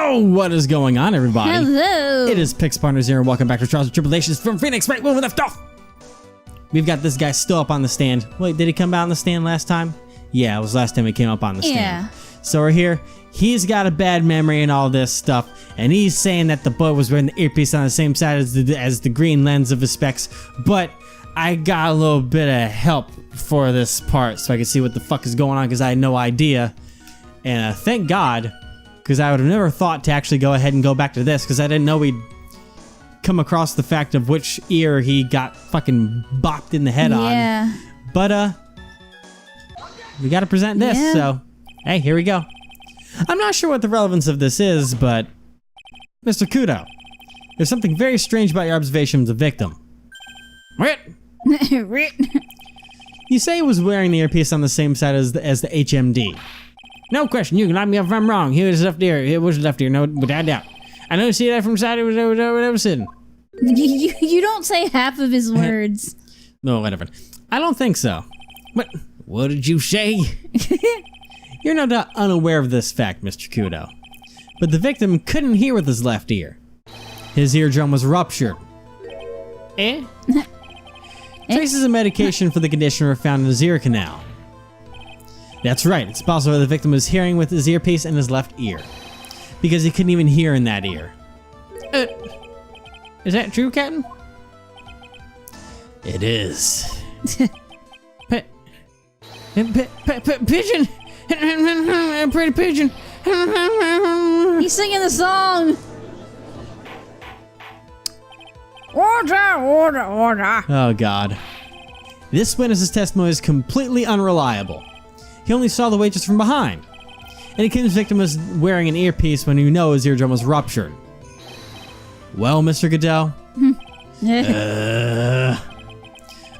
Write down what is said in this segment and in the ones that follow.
Yo, what is going on, everybody? Hello. It is Pix Partners here, and welcome back to Trials and Tribulations from Phoenix, right where we left off. We've got this guy still up on the stand. Wait, did he come out on the stand last time? Yeah, it was last time he came up on the stand. Yeah. So we're here. He's got a bad memory and all this stuff, and he's saying that the boy was wearing the earpiece on the same side as the green lens of his specs, but I got a little bit of help for this part so I can see what the fuck is going on, because I had no idea. And thank God, because I would have never thought to actually go ahead and go back to this, because I didn't know we'd come across the fact of which ear he got fucking bopped in the head on. But we got to present this, so hey, here we go. I'm not sure what the relevance of this is, but Mr. Kudo, there's something very strange about your observation of the victim. Wait. You say he was wearing the earpiece on the same side as the HMD. No question, you can line me up if I'm wrong. He was left ear. It was left ear, no, without doubt. I know you see that from the side it was sitting. You don't say half of his words. No, whatever. I don't think so. What did you say? You're no doubt unaware of this fact, Mr. Kudo. But the victim couldn't hear with his left ear. His eardrum was ruptured. Traces of medication for the condition were found in his ear canal. That's right, it's possible the victim was hearing with his earpiece in his left ear, because he couldn't even hear in that ear. Is that true, Captain? It is. Pigeon! Pretty pigeon! He's singing the song! Order, order, order. Oh, God. This witness's testimony is completely unreliable. He only saw the waitress from behind, and he claims the victim was wearing an earpiece when he knew his eardrum was ruptured. Well, Mr. Goodell,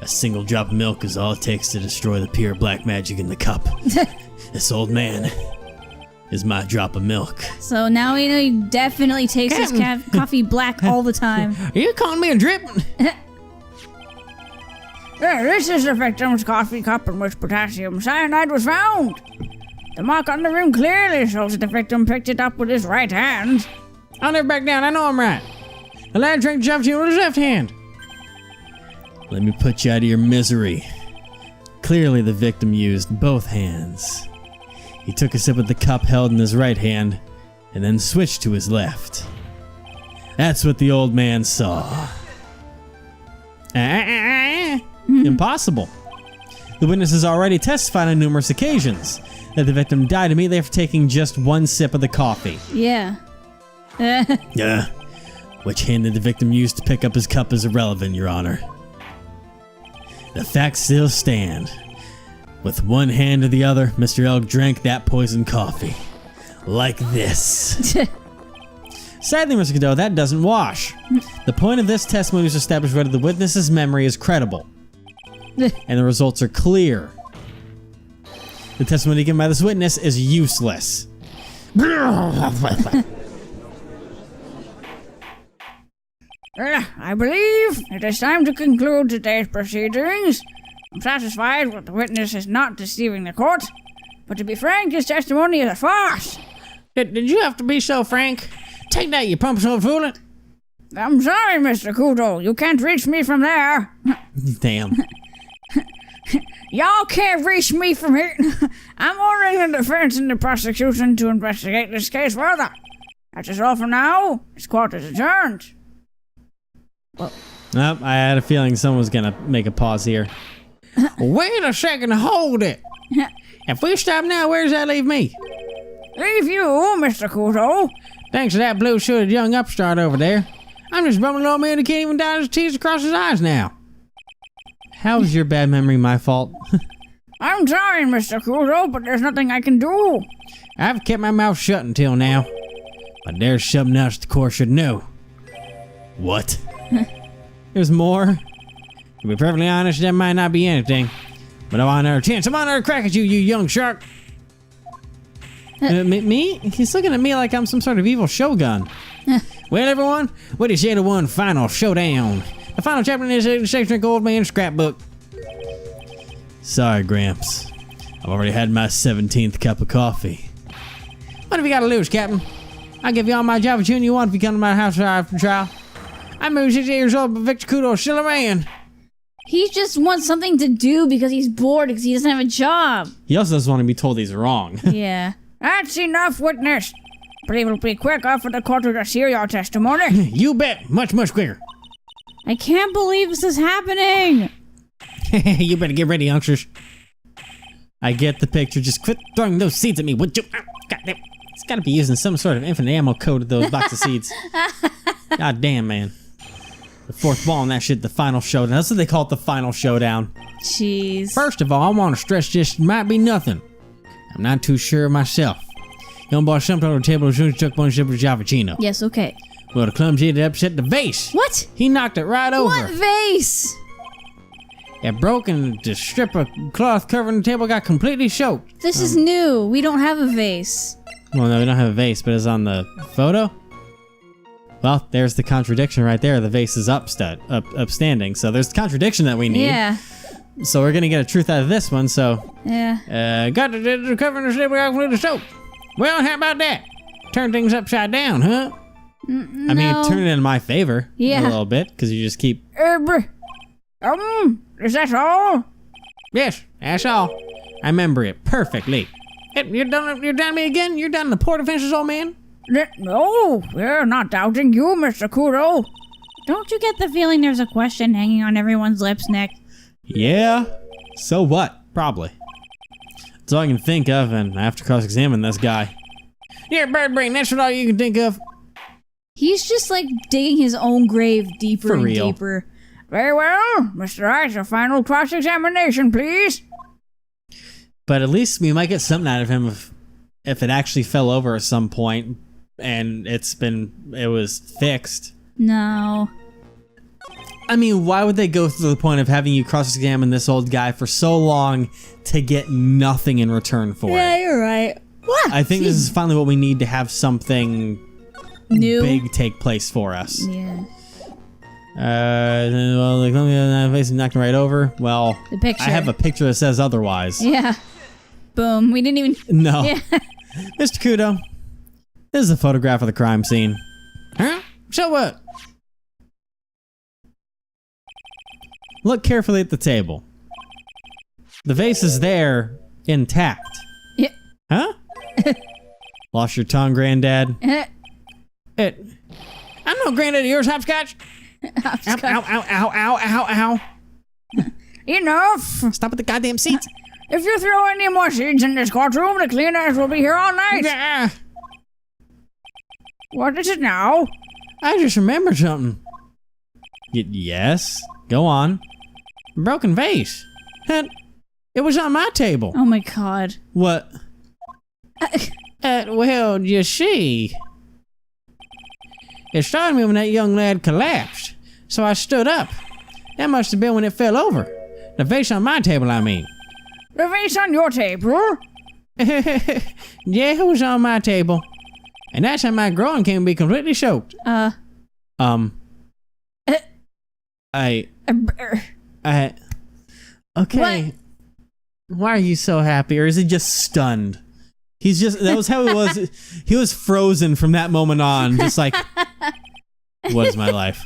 a single drop of milk is all it takes to destroy the pure black magic in the cup. This old man is my drop of milk. So now we know he definitely takes his coffee black all the time. Are you calling me a drip? This is the victim's coffee cup in which potassium cyanide was found. The mark on the rim clearly shows that the victim picked it up with his right hand. I'll never back down, I know I'm right. The lad drank jumped you with his left hand. Let me put you out of your misery. Clearly the victim used both hands. He took a sip of the cup held in his right hand, and then switched to his left. That's what the old man saw. Impossible. The witness has already testified on numerous occasions that the victim died immediately after taking just one sip of the coffee. Yeah. Which hand did the victim use to pick up his cup is irrelevant, Your Honor. The facts still stand. With one hand or the other, Mr. Elk drank that poisoned coffee. Like this. Sadly, Mr. Godot, that doesn't wash. The point of this testimony is to establish whether the witness's memory is credible. And the results are clear. The testimony given by this witness is useless. I believe it is time to conclude today's proceedings. I'm satisfied that the witness is not deceiving the court, but to be frank, his testimony is a farce. Did you have to be so frank? Take that, you pumpkin fooling. I'm sorry, Mr. Kudo. You can't reach me from there. Damn. Y'all can't reach me from here. I'm ordering the defense and the prosecution to investigate this case further. That's just all for now. This court is adjourned. Well, I had a feeling someone was gonna make a pause here. Wait a second, hold it. If we stop now, where does that leave me? Leave you, Mr. Kudo. Thanks to that blue-suited young upstart over there. I'm just bumming old man who can't even dot his T's across his eyes now. How is your bad memory my fault? I'm sorry, Mr. Kudo, but there's nothing I can do. I've kept my mouth shut until now. But there's something else the court should know. What? There's more? To be perfectly honest, that might not be anything. But I want another chance. I want another crack at you, you young shark. Me? He's looking at me like I'm some sort of evil shogun. Well, everyone, what do you say to one final showdown? The final chapter in this section Old Man Scrapbook. Sorry, Gramps. I've already had my 17th cup of coffee. What have you got to lose, Captain? I'll give you all my job opportunity you want if you come to my house after trial. I'm maybe 68 years old, but Victor Kudo's still a man. He just wants something to do because he's bored because he doesn't have a job. He also doesn't want to be told he's wrong. Yeah. That's enough, witness. Believe it'll be quick after the court will hear your testimony. You bet. Much, much quicker. I can't believe this is happening. You better get ready, youngsters. I get the picture. Just quit throwing those seeds at me, would you? God damn. It's got to be using some sort of infinite ammo code of those box of seeds. God damn, man. The fourth ball in that shit, the final showdown. That's what they call it, the final showdown. Jeez. First of all, I want to stress this might be nothing. I'm not too sure myself. Young boy jumped over the table as soon as he took one sip of Javicino. Yes, okay. Well, the clumsy it upset the vase. What? He knocked it right over. What vase? It broke and the strip of cloth covering the table got completely soaked. This is new. We don't have a vase. Well, no, we don't have a vase, but it's on the photo. Well, there's the contradiction right there. The vase is upstanding. So there's the contradiction that we need. Yeah. So we're gonna get a truth out of this one. So Yeah. got the covering the table got completely soaked. Well, how about that? Turn things upside down, huh? I mean, turn it in my favor a Yeah. little bit, because you just keep... Is that all? Yes, that's all. I remember it perfectly. You're done me again? You're done the port offenses, old man? No, we're not doubting you, Mr. Kudo. Don't you get the feeling there's a question hanging on everyone's lips, Nick? Yeah. So what? Probably. That's all I can think of, and I have to cross-examine this guy. Yeah, bird brain, that's what all you can think of. He's just like digging his own grave deeper For and real. deeper. Very well. Mr. Wright, a final cross-examination, please. But at least we might get something out of him if it actually fell over at some point and it was fixed. No. I mean, why would they go through the point of having you cross-examine this old guy for so long to get nothing in return for it? you're right. What? I think this is finally what we need to have something New. big take place for us. Yeah. Well, the face knocked him right over. Well, The picture. I have a picture that says otherwise. Yeah. Boom. We didn't even. No. Yeah. Mr. Kudo, this is a photograph of the crime scene. Huh? So what? Look carefully at the table. The vase is there, intact. Yeah. Huh? Lost your tongue, Granddad? I'm no granddad of yours, Hopscotch. Ow, ow, ow, ow, ow, ow, ow. Enough. Stop with the goddamn seats. If you throw any more seeds in this courtroom, the cleaners will be here all night. Yeah. What is it now? I just remembered something. Yes? Go on. Broken vase. It was on my table. Oh my god. What? Well, you see. It started me when that young lad collapsed. So I stood up. That must have been when it fell over. The vase on my table, I mean. The vase on your table? Yeah, it was on my table. And that's how my groin can be completely soaked. Okay. What? Why are you so happy? Or is he just stunned? That was how it was. He was frozen from that moment on. Just like, what is my life?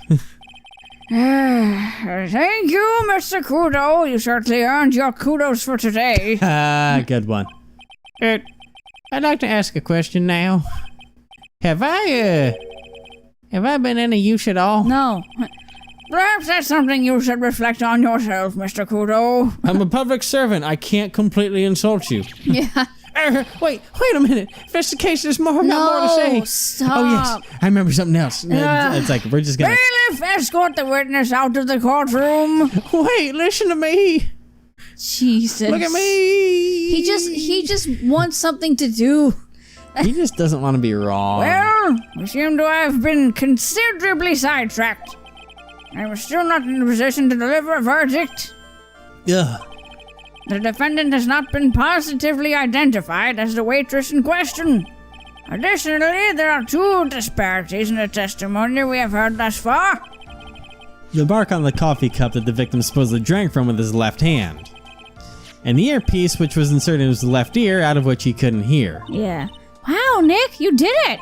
Thank you, Mr. Kudo. You certainly earned your kudos for today. Good one. I'd like to ask a question now. Have I been any use at all? No. Perhaps that's something you should reflect on yourself, Mr. Kudo. I'm a public servant. I can't completely insult you. Yeah. Wait a minute. If that's the case, there's more. I've got more to say. Stop. Oh yes, I remember something else. It's like we're just gonna. Bailiff, escort the witness out of the courtroom. Wait, listen to me. Jesus. Look at me. He just wants something to do. He just doesn't want to be wrong. Well, we seem to have been considerably sidetracked. I'm still not in a position to deliver a verdict. Ugh. The defendant has not been positively identified as the waitress in question. Additionally, there are two disparities in the testimony we have heard thus far. The mark on the coffee cup that the victim supposedly drank from with his left hand. And the earpiece which was inserted in his left ear, out of which he couldn't hear. Yeah. Wow, Nick, you did it.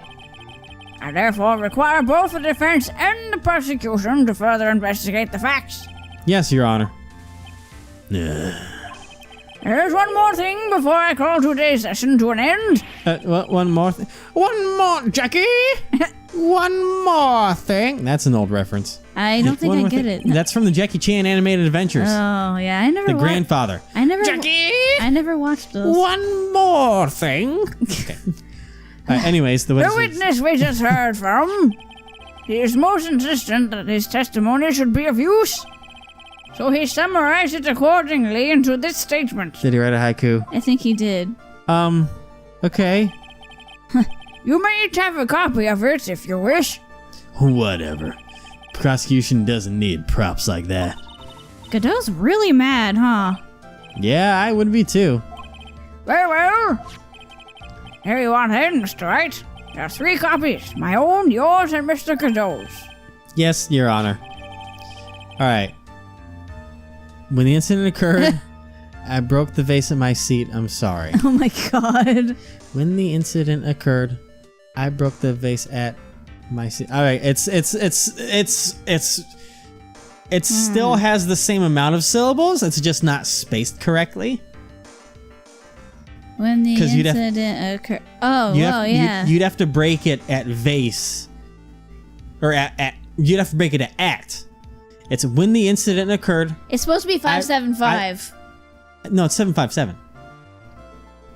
I therefore require both the defense and the prosecution to further investigate the facts. Yes, Your Honor. There's one more thing before I call today's session to an end. One more thing. One more, Jackie! One more thing. That's an old reference. I don't think I get it. That's from the Jackie Chan animated adventures. Oh, yeah. I never The grandfather. Jackie! I never watched those. One more thing. Okay. Anyways, the witness we just heard from, he is most insistent that his testimony should be of use. So he summarized it accordingly into this statement. Did he write a haiku? I think he did. Okay. You may each have a copy of it if you wish. Whatever. Prosecution doesn't need props like that. Godot's really mad, huh? Yeah, I would be too. Very well. Here you are then, Mr. Wright. There are 3 copies. My own, yours, and Mr. Godot's. Yes, Your Honor. Alright. When the incident occurred, I broke the vase at my seat. I'm sorry. Oh my god. When the incident occurred, I broke the vase at my seat. Alright, it still has the same amount of syllables. It's just not spaced correctly. When the incident occurred. Oh, yeah. You'd have to break it at vase. Or you'd have to break it at act. It's when the incident occurred. It's supposed to be 575. No, it's 757.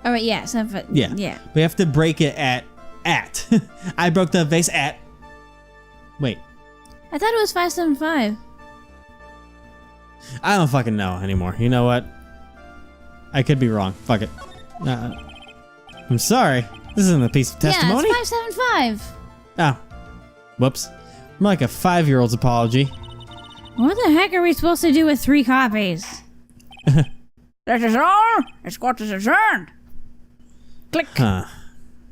All right, yeah, 755. Yeah. Yeah. We have to break it at. I broke the vase at. Wait. I thought it was 575. I don't fucking know anymore. You know what? I could be wrong. Fuck it. I'm sorry. This isn't a piece of testimony. Yeah, it's 575. Oh. Whoops. More like a 5-year-old's apology. What the heck are we supposed to do with 3 copies? That is all. This court is adjourned. Click. Huh.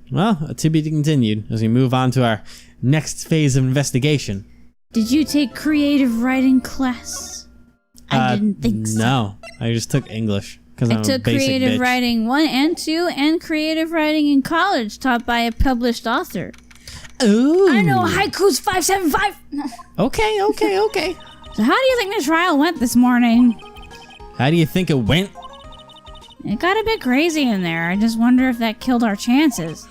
Well, to be continued as we move on to our next phase of investigation. Did you take creative writing class? I didn't think so. No, I just took English because I'm a took basic creative bitch. writing 1 and 2 and creative writing in college taught by a published author. Ooh. I know haiku's 575. Okay. So how do you think the trial went this morning? How do you think it went? It got a bit crazy in there. I just wonder if that killed our chances.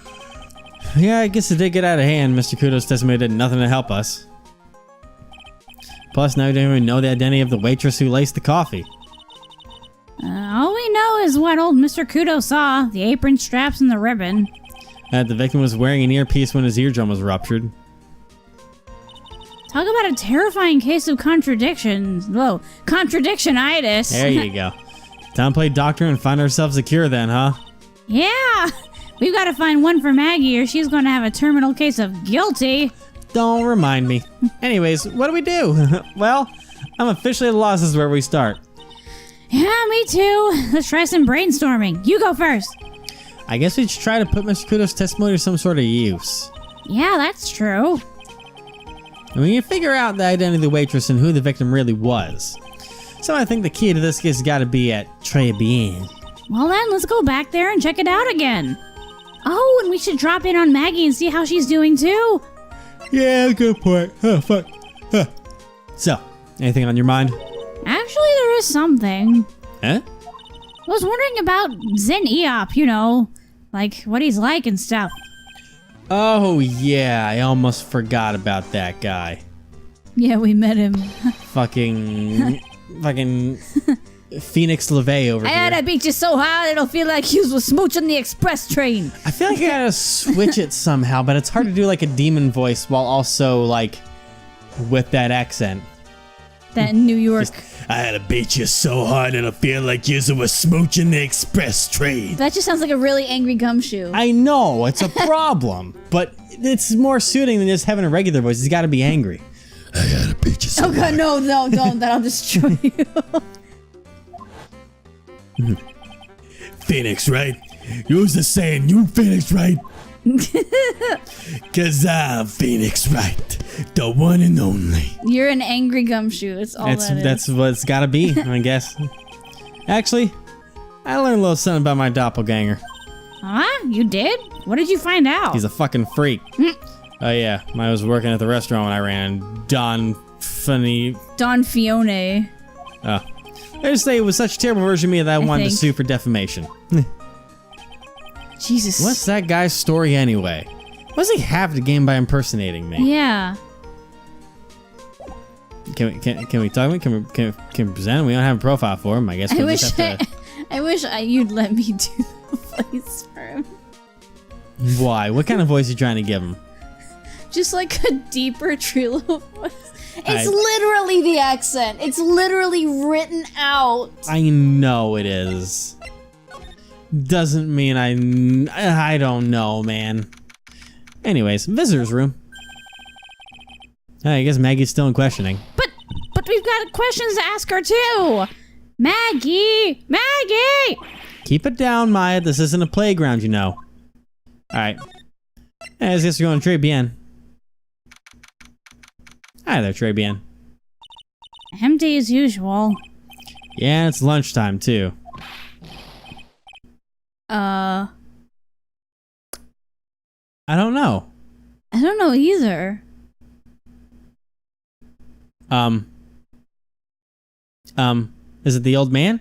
Yeah, I guess it did get out of hand. Mr. Kudo's testimony did nothing to help us. Plus, now we don't even know the identity of the waitress who laced the coffee. All we know is what old Mr. Kudo saw, the apron straps and the ribbon. The victim was wearing an earpiece when his eardrum was ruptured. Talk about a terrifying case of contradictions. Whoa, contradictionitis. There you go. Time to play doctor and find ourselves a cure then, huh? Yeah, we've got to find one for Maggie or she's going to have a terminal case of guilty. Don't remind me. Anyways, what do we do? Well, I'm officially at a loss. This is where we start. Yeah, me too. Let's try some brainstorming. You go first. I guess we should try to put Mr. Kudo's testimony to some sort of use. Yeah, that's true. And we can figure out the identity of the waitress and who the victim really was. So I think the key to this case has got to be at Tribulations. Well then, let's go back there and check it out again. Oh, and we should drop in on Maggie and see how she's doing too. Yeah, good point. Oh, fuck. Huh. So, anything on your mind? Actually, there is something. Huh? I was wondering about Zen Eop, you know, like what he's like and stuff. Oh, yeah, I almost forgot about that guy. Yeah, we met him. fucking Phoenix LeVay over here. I beat you so hard it'll feel like you was smooching the express train. I feel like I gotta switch it somehow, but it's hard to do like a demon voice while also like with that accent. That New York. I had to beat you so hard it'll feel like you was smooching the express train. That just sounds like a really angry gumshoe. I know, it's a problem, but it's more suiting than just having a regular voice. He's gotta be angry. I gotta beat you so hard. Oh god, no, don't. That'll destroy you. Phoenix, right? You was the saying, you Phoenix, right? Cause I'm Phoenix, right? The one and only. You're an angry gumshoe. It's all That's what it's gotta be, I guess. Actually, I learned a little something about my doppelganger. Huh? You did? What did you find out? He's a fucking freak. Oh yeah, I was working at the restaurant when I ran. Don Fione. Oh. I just say it was such a terrible version of me that I wanted to sue for defamation. Jesus. What's that guy's story anyway? What does he have to gain by impersonating me? Yeah. Can we talk? Can we present him? We don't have a profile for him. I guess we'll just have to... I wish you'd let me do the voice for him. Why? What kind of voice are you trying to give him? Just like a deeper Trilo voice. It's literally the accent. It's literally written out. I know it is. Doesn't mean I don't know, man. Anyways, visitor's room. I guess Maggie's still in questioning. But we've got questions to ask her too. Maggie! Maggie! Keep it down, Maya. This isn't a playground, you know. Alright. I guess we're going to Trey Bien. Hi there, Trey Bien. Empty as usual. Yeah, it's lunchtime, too. I don't know. I don't know either. Is it the old man?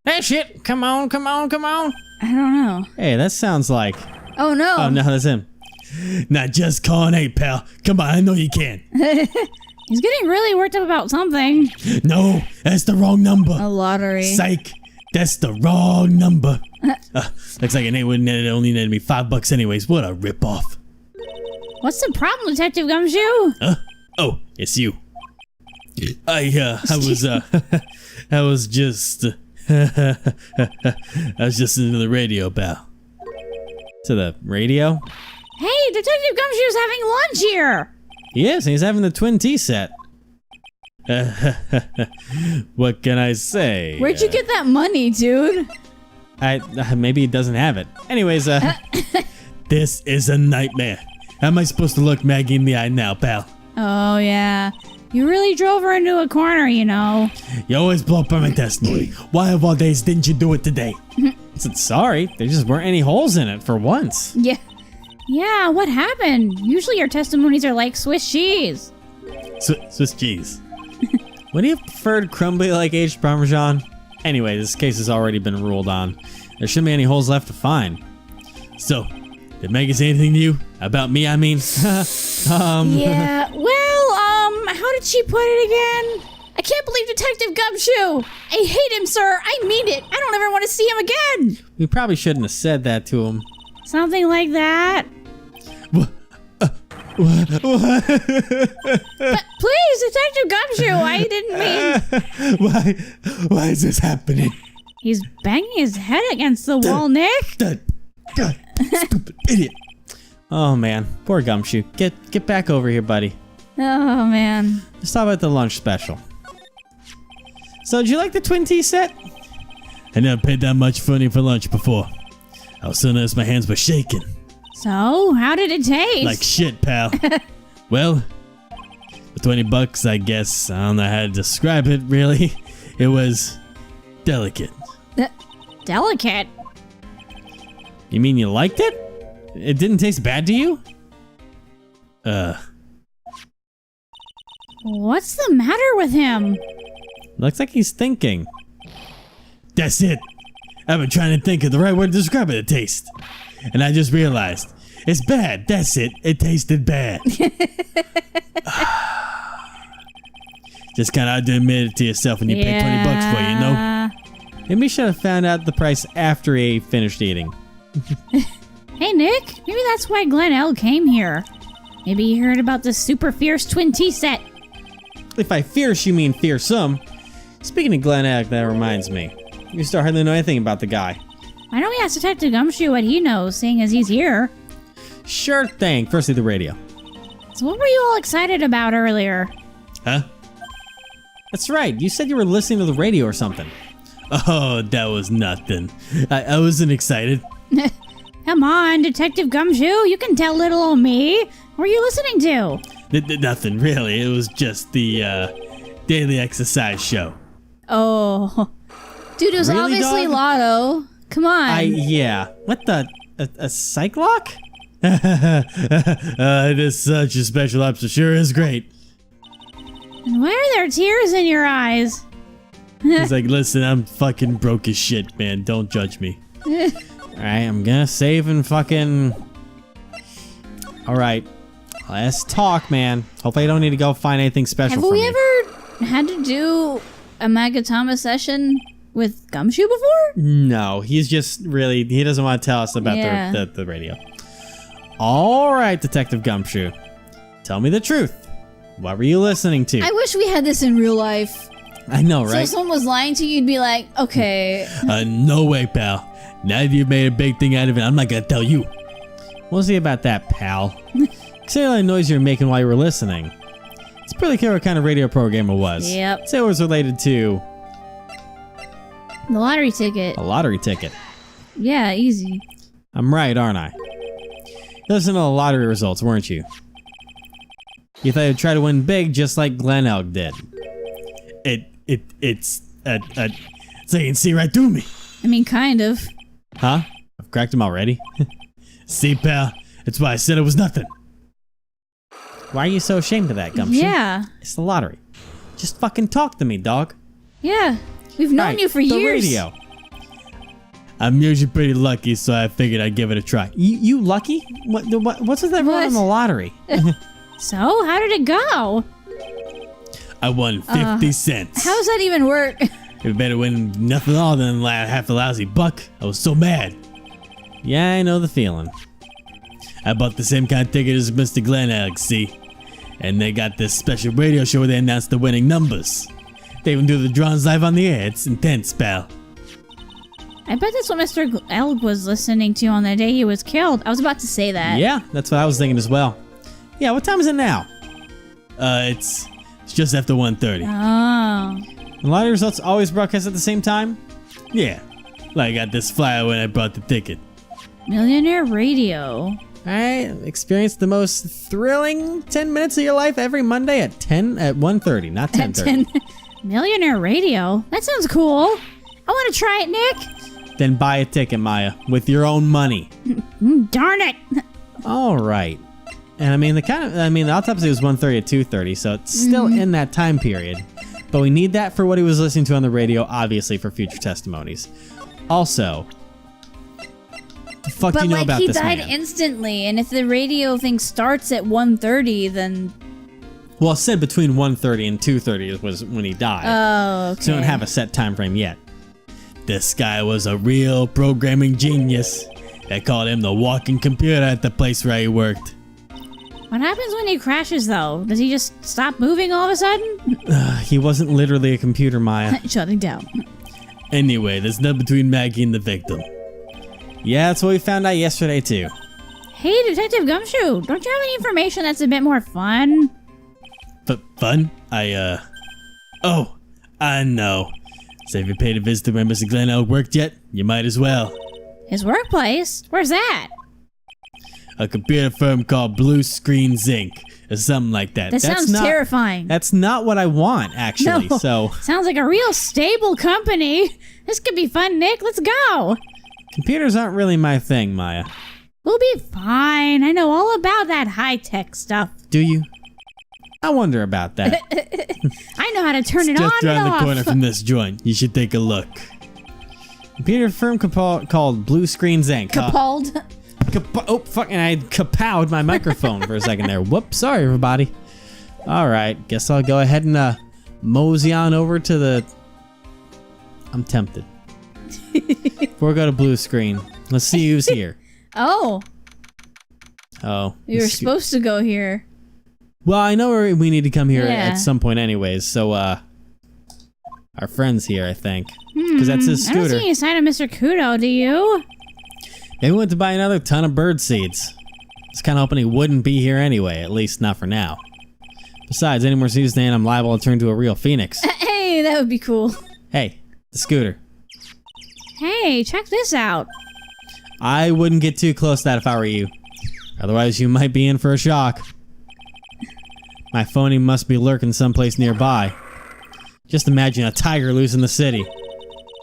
Hey, shit! Come on, come on, come on! I don't know. Hey, that sounds like... Oh, no. Oh, no, that's him. Not just calling, hey, pal. Come on, I know you can. He's getting really worked up about something. No, that's the wrong number. A lottery. Psych, that's the wrong number. Looks like it only netted me $5 anyways. What a ripoff. What's the problem, Detective Gumshoe? Oh, it's you. I was just listening to the radio, pal. To the radio? Hey, Detective Gumshoe's having lunch here. He is, and he's having the twin tea set. What can I say? Where'd you get that money, dude? Maybe he doesn't have it. Anyways, this is a nightmare. How am I supposed to look Maggie in the eye now, pal? Oh, yeah. You really drove her into a corner, you know. You always blow up on my testimony. Why of all days didn't you do it today? I said sorry. There just weren't any holes in it for once. Yeah. Yeah, what happened? Usually your testimonies are like Swiss cheese. Swiss cheese. Would you have preferred crumbly like aged Parmesan? Anyway, this case has already been ruled on. There shouldn't be any holes left to find. So, did Maggie say anything to you? About me, I mean? Yeah, well, how did she put it again? I can't believe Detective Gumshoe! I hate him, sir! I mean it! I don't ever want to see him again! We probably shouldn't have said that to him. Something like that. What? But please, Detective Gumshoe, I didn't mean... Why is this happening? He's banging his head against the wall, Nick. God, stupid idiot. Oh man, poor Gumshoe. Get back over here, buddy. Oh man. Let's talk about the lunch special. So, did you like the twin tea set? I never paid that much money for lunch before. I was so nervous my hands were shaking. So, how did it taste? Like shit, pal. Well, for $20, I guess. I don't know how to describe it, really. It was delicate. Delicate? You mean you liked it? It didn't taste bad to you? What's the matter with him? Looks like he's thinking. That's it. I've been trying to think of the right word to describe it, the taste. And I just realized. It's bad. That's it. It tasted bad. Just kind of had to admit it to yourself when you pay $20 for it, you know? Maybe you should have found out the price after he finished eating. Hey, Nick. Maybe that's why Glen L came here. Maybe you heard about the super fierce twin tea set. If by fierce you mean fearsome. Speaking of Glen L, that reminds me. You still hardly know anything about the guy. Why don't we ask Detective Gumshoe what he knows, seeing as he's here? Sure thing. Firstly, the radio. So what were you all excited about earlier? Huh? That's right. You said you were listening to the radio or something. Oh, that was nothing. I wasn't excited. Come on, Detective Gumshoe. You can tell little old me. What were you listening to? Nothing, really. It was just the daily exercise show. Oh. Dude, it was Really, obviously dog? Lotto. Come on. Yeah. What the? A psych lock? It is such a special episode. Sure is great. And why are there tears in your eyes? He's like, listen, I'm fucking broke as shit, man. Don't judge me. Alright, I'm gonna save and fucking... Alright. Let's talk, man. Hopefully I don't need to go find anything special Have for we me. ever had to do a Magatama session with Gumshoe before? No, he's just really... He doesn't want to tell us about Yeah. the radio. Alright, Detective Gumshoe. Tell me the truth. What were you listening to? I wish we had this in real life. I know, So right? if someone was lying to you, you'd be like, okay. No way, pal. Now that you've made a big thing out of it, I'm not gonna tell you. We'll see about that, pal. Consider the noise you were making while you were listening. It's pretty clear what kind of radio program it was. Yep. Say it was related to The lottery ticket. a lottery ticket. Yeah, easy. I'm right, aren't I? You listened to the lottery results, weren't you? You thought you'd try to win big just like Glen Elk did. It's so you can see right through me. I mean, kind of. Huh? I've cracked him already? See, pal? That's why I said it was nothing. Why are you so ashamed of that, Gumshoe? Yeah. It's the lottery. Just fucking talk to me, dog. Yeah. We've known Right, you for the years. radio. I'm usually pretty lucky, so I figured I'd give it a try. You lucky? What's with that What? run on the lottery? So, how did it go? I won 50 cents. How does that even work? It better win nothing more than half the lousy buck. I was so mad. Yeah, I know the feeling. I bought the same kind of ticket as Mr. Glen Elk, see? And they got this special radio show where they announce the winning numbers. They even do the drawings live on the air. It's intense, pal. I bet that's what Mr. Elk was listening to on the day he was killed. I was about to say that. Yeah, that's what I was thinking as well. Yeah, what time is it now? It's just after 1:30. Oh. The lottery results always broadcast at the same time? Yeah. Like I got this flyer when I bought the ticket. Millionaire Radio. I experienced the most thrilling 10 minutes of your life every Monday at 1:30, not 10:30. Millionaire Radio? That sounds cool. I want to try it, Nick. Then buy a ticket, Maya, with your own money. Darn it. All right. And the autopsy was 1:30 to 2:30, so it's still in that time period. But we need that for what he was listening to on the radio, obviously for future testimonies. Also, the fuck do you know about he this died man? instantly, and if the radio thing starts at 1:30, then... Well, it said between 1:30 and 2:30 was when he died. Oh, okay. So we don't have a set time frame yet. This guy was a real programming genius. They called him the walking computer at the place where he worked. What happens when he crashes, though? Does he just stop moving all of a sudden? He wasn't literally a computer, Maya. Shutting down. Anyway, there's nothing between Maggie and the victim. Yeah, that's what we found out yesterday, too. Hey, Detective Gumshoe, don't you have any information that's a bit more fun? Fun? Oh, I know. So have you paid a visit to where Mr. Glen Elk worked yet? You might as well. His workplace? Where's that? A computer firm called Blue Screen Inc. or something like that. That sounds terrifying. That's not what I want, actually. No. So Sounds like a real stable company. This could be fun, Nick. Let's go. computers aren't really my thing, Maya. We'll be fine. I know all about that high-tech stuff. Do you? I wonder about that. I know how to turn it on Just and around the off. corner from this joint. You should take a look. Computer firm called Blue Screens Inc. Capald. Oh, fucking! I kapowed my microphone for a second there. Whoops! Sorry, everybody. All right, guess I'll go ahead and mosey on over to the. I'm tempted. Before we go to Blue Screen, let's see who's here. Oh, Oh, you were supposed to go here. Well, I know we need to come here Yeah. at some point, anyways. So, our friend's here, I think, because that's his I don't scooter. see any sign of Mr. Kudo, do you? Maybe we went to buy another ton of bird seeds. I was kind of hoping he wouldn't be here anyway, at least not for now. Besides, any more seeds than I'm liable to turn to a real phoenix. Hey, that would be cool. Hey, the scooter. Hey, check this out. I wouldn't get too close to that if I were you. Otherwise, you might be in for a shock. My phony must be lurking someplace nearby. Just imagine a tiger loose in the city.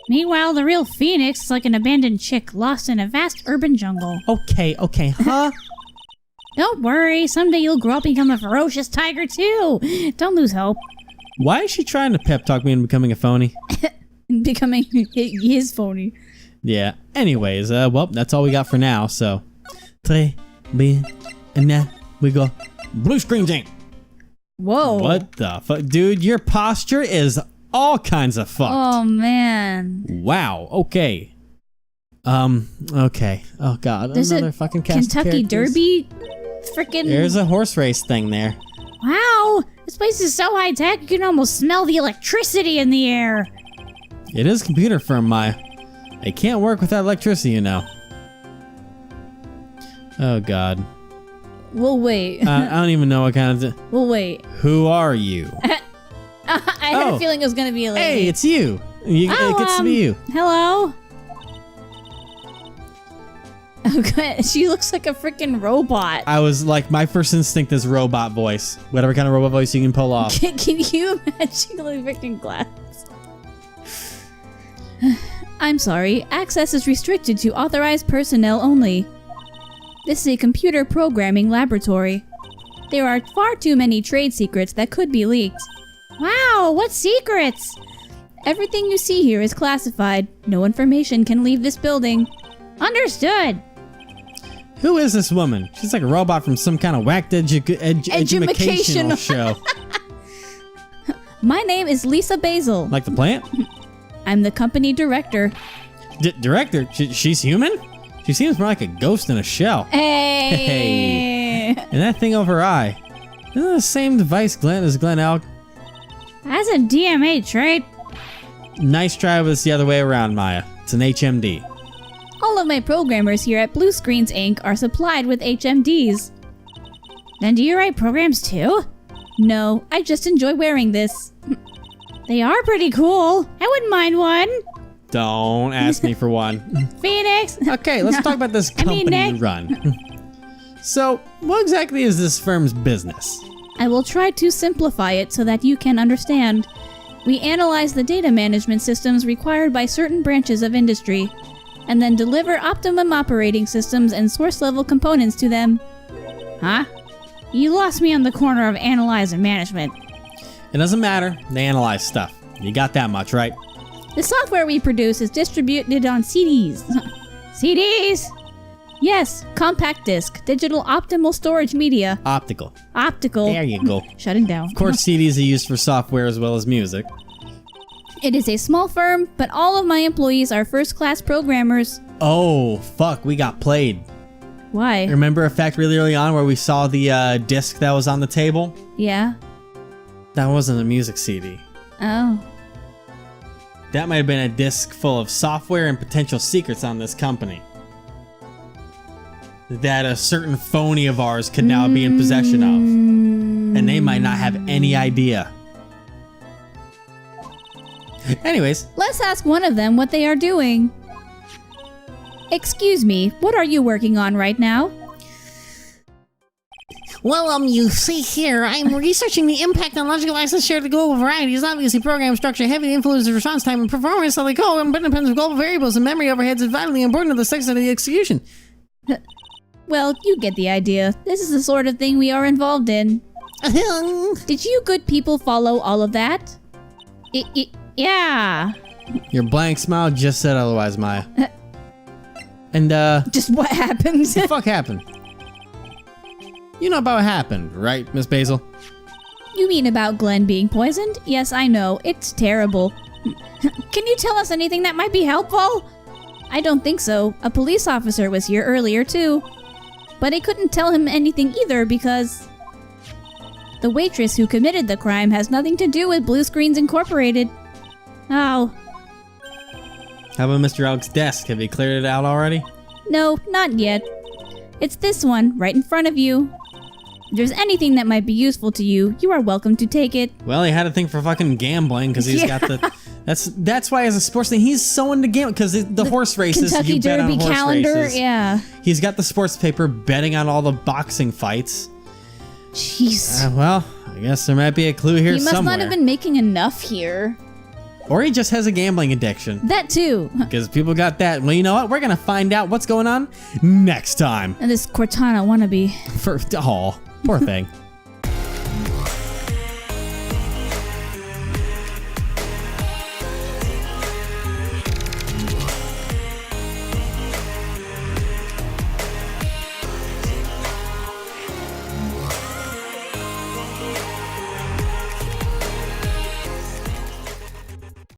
Meanwhile, the real phoenix is like an abandoned chick lost in a vast urban jungle. Okay, huh? Don't worry, someday you'll grow up and become a ferocious tiger too. Don't lose hope. Why is she trying to pep talk me into becoming a phony? Becoming his phony. Yeah. Anyways, well, that's all we got for now, so. Très bien. And now we go. Blue screen Inc. Whoa. What the fuck? Dude, your posture is all kinds of fucked. Oh, man. Wow. Okay. Okay. Oh, God. There's Another a fucking cast of Kentucky characters. Derby freaking... There's a horse race thing there. Wow. This place is so high-tech, you can almost smell the electricity in the air. It is computer firm, Maya. It can't work without electricity, you know. Oh, God. We'll wait. I don't even know what kind of... We'll wait. Who are you? I had a feeling it was going to be a lady. Hey, it's you. It gets to be you. Hello? Okay, she looks like a freaking robot. I was like, my first instinct is robot voice. Whatever kind of robot voice you can pull off. Can you imagine the freaking glass? I'm sorry, access is restricted to authorized personnel only. This is a computer programming laboratory. There are far too many trade secrets that could be leaked. Wow, what secrets? Everything you see here is classified. No information can leave this building. Understood. Who is this woman? She's like a robot from some kind of whacked educational show. My name is Lisa Basil. Like the plant? I'm the company director. Director? She's human? She seems more like a ghost in a shell. Hey. And that thing over her eye. Isn't that the same device as Glenn Elk? That's a DMH, right? Nice try, but it's the other way around, Maya. It's an HMD. All of my programmers here at Blue Screens Inc. are supplied with HMDs. Then do you write programs too? No, I just enjoy wearing this. They are pretty cool. I wouldn't mind one. Don't ask me for one. Phoenix. Okay, let's talk about this company you run. So, what exactly is this firm's business? I will try to simplify it so that you can understand. We analyze the data management systems required by certain branches of industry, and then deliver optimum operating systems and source-level components to them. Huh? You lost me on the corner of analyze and management. It doesn't matter. They analyze stuff. You got that much, right? The software we produce is distributed on CDs. CDs? Yes, compact disc, digital optimal storage media. Optical. Optical. There you go. Shutting down. Of course, CDs are used for software as well as music. It is a small firm, but all of my employees are first-class programmers. Oh, fuck, we got played. Why? Remember a fact really early on where we saw the disc that was on the table? Yeah. That wasn't a music CD. Oh. That might have been a disc full of software and potential secrets on this company that a certain phony of ours could now be in possession of. And they might not have any idea. Anyways. Let's ask one of them what they are doing. Excuse me, what are you working on right now? Well, you see here, I'm researching the impact on logical access shared to global varieties. Obviously, program structure, heavy influence of response time, and performance, so they call them independent of global variables, and memory overheads is vitally important to the success of the execution. Well, you get the idea. This is the sort of thing we are involved in. Did you good people follow all of that? Yeah. Your blank smile just said otherwise, Maya. And, Just what happened? what the fuck happened? You know about what happened, right, Miss Basil? You mean about Glenn being poisoned? Yes, I know. It's terrible. Can you tell us anything that might be helpful? I don't think so. A police officer was here earlier, too. But I couldn't tell him anything either because the waitress who committed the crime has nothing to do with Blue Screens Incorporated. Oh. How about Mr. Elk's desk? Have you cleared it out already? No, not yet. It's this one, right in front of you. If there's anything that might be useful to you, you are welcome to take it. Well, he had a thing for fucking gambling because he's got the. That's why as a sports thing he's so into gambling because the horse races. Kentucky you bet on Derby horse calendar, races. yeah. He's got the sports paper betting on all the boxing fights. Jeez. Well, I guess there might be a clue here He must somewhere. not have been making enough here. Or he just has a gambling addiction. That too. Because people got that. Well, you know what? We're going to find out what's going on next time. And this Cortana wannabe. Poor thing.